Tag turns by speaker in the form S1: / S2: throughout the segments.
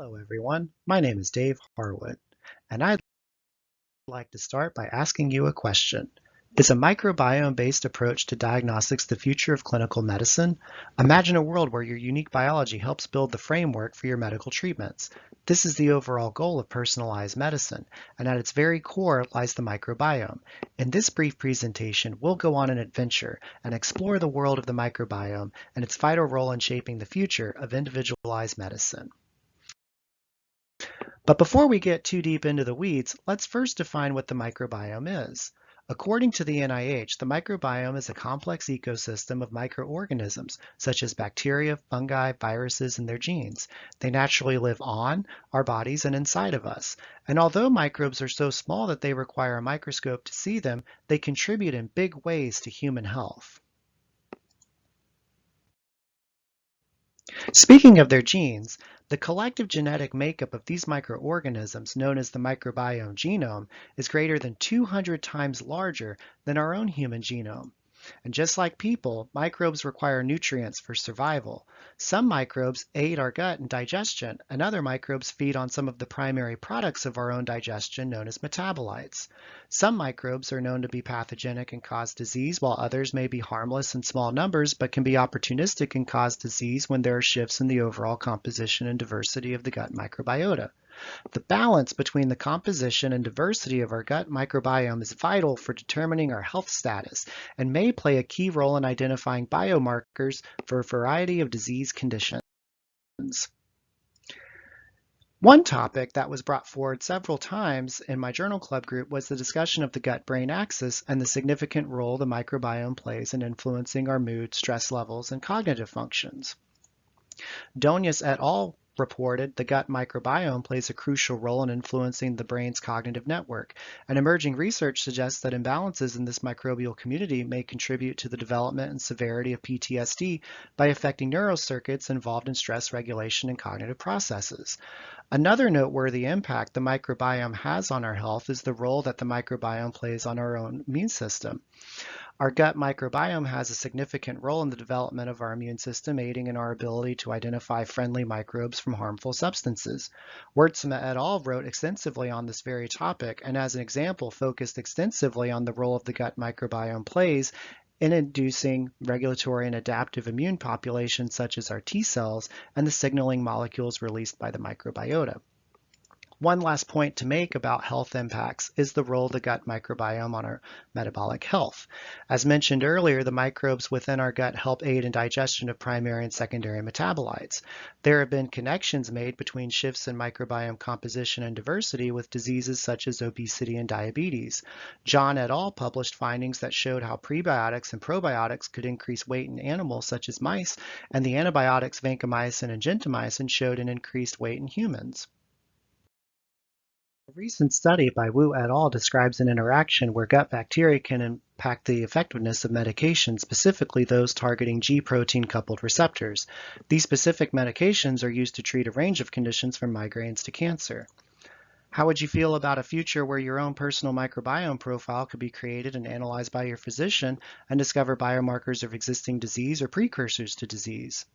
S1: Hello, everyone. My name is Dave Harwood, and I'd like to start by asking you a question. Is a microbiome-based approach to diagnostics the future of clinical medicine? Imagine a world where your unique biology helps build the framework for your medical treatments. This is the overall goal of personalized medicine, and at its very core lies the microbiome. In this brief presentation, we'll go on an adventure and explore the world of the microbiome and its vital role in shaping the future of individualized medicine. But before we get too deep into the weeds, let's first define what the microbiome is. According to the NIH, the microbiome is a complex ecosystem of microorganisms, such as bacteria, fungi, viruses, and their genes. They naturally live on our bodies and inside of us. And although microbes are so small that they require a microscope to see them, they contribute in big ways to human health. Speaking of their genes, the collective genetic makeup of these microorganisms, known as the microbiome genome, is greater than 200 times larger than our own human genome. And just like people, microbes require nutrients for survival. Some microbes aid our gut and digestion, and other microbes feed on some of the primary products of our own digestion known as metabolites. Some microbes are known to be pathogenic and cause disease, while others may be harmless in small numbers but can be opportunistic and cause disease when there are shifts in the overall composition and diversity of the gut microbiota. The balance between the composition and diversity of our gut microbiome is vital for determining our health status and may play a key role in identifying biomarkers for a variety of disease conditions. One topic that was brought forward several times in my journal club group was the discussion of the gut-brain axis and the significant role the microbiome plays in influencing our mood, stress levels, and cognitive functions. Doenyas et al. Reported the gut microbiome plays a crucial role in influencing the brain's cognitive network, and emerging research suggests that imbalances in this microbial community may contribute to the development and severity of PTSD by affecting neurocircuits involved in stress regulation and cognitive processes. Another noteworthy impact the microbiome has on our health is the role that the microbiome plays on our own immune system. Our gut microbiome has a significant role in the development of our immune system, aiding in our ability to identify friendly microbes from harmful substances. Wiertsema et al. Wrote extensively on this very topic, and as an example, focused extensively on the role of the gut microbiome plays in inducing regulatory and adaptive immune populations such as our T cells and the signaling molecules released by the microbiota. One last point to make about health impacts is the role of the gut microbiome on our metabolic health. As mentioned earlier, the microbes within our gut help aid in digestion of primary and secondary metabolites. There have been connections made between shifts in microbiome composition and diversity with diseases such as obesity and diabetes. John et al. Published findings that showed how prebiotics and probiotics could increase weight in animals such as mice, and the antibiotics vancomycin and gentamicin showed an increased weight in humans. A recent study by Wu et al. Describes an interaction where gut bacteria can impact the effectiveness of medications, specifically those targeting G protein-coupled receptors. These specific medications are used to treat a range of conditions from migraines to cancer. How would you feel about a future where your own personal microbiome profile could be created and analyzed by your physician and discover biomarkers of existing disease or precursors to disease?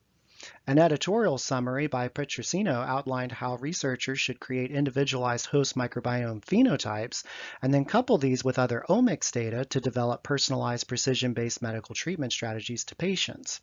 S1: An editorial summary by Petrosino outlined how researchers should create individualized host microbiome phenotypes and then couple these with other omics data to develop personalized precision-based medical treatment strategies to patients.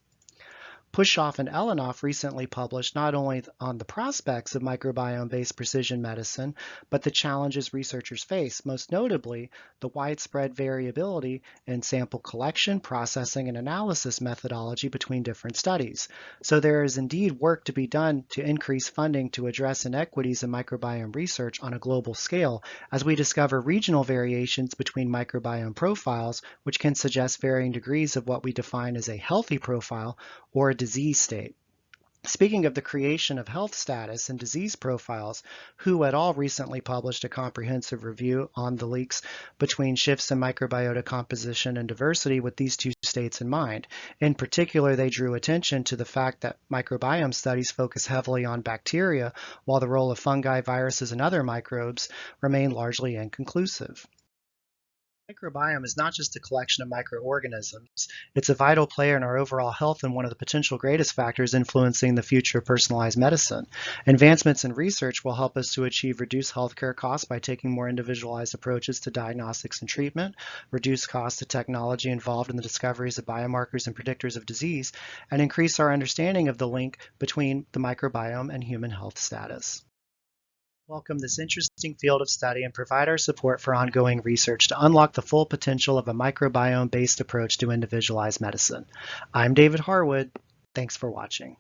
S1: Pushoff and Elenoff recently published not only on the prospects of microbiome-based precision medicine, but the challenges researchers face, most notably the widespread variability in sample collection, processing, and analysis methodology between different studies. So there is indeed work to be done to increase funding to address inequities in microbiome research on a global scale, as we discover regional variations between microbiome profiles, which can suggest varying degrees of what we define as a healthy profile or a disease state. Speaking of the creation of health status and disease profiles, Hu et al. Recently published a comprehensive review on the links between shifts in microbiota composition and diversity with these two states in mind. In particular, they drew attention to the fact that microbiome studies focus heavily on bacteria, while the role of fungi, viruses, and other microbes remain largely inconclusive. Microbiome is not just a collection of microorganisms. It's a vital player in our overall health and one of the potential greatest factors influencing the future of personalized medicine. Advancements in research will help us to achieve reduced healthcare costs by taking more individualized approaches to diagnostics and treatment, reduce costs to technology involved in the discoveries of biomarkers and predictors of disease, and increase our understanding of the link between the microbiome and human health status. Welcome this interesting field of study and provide our support for ongoing research to unlock the full potential of a microbiome-based approach to individualized medicine. I'm David Harwood. Thanks for watching.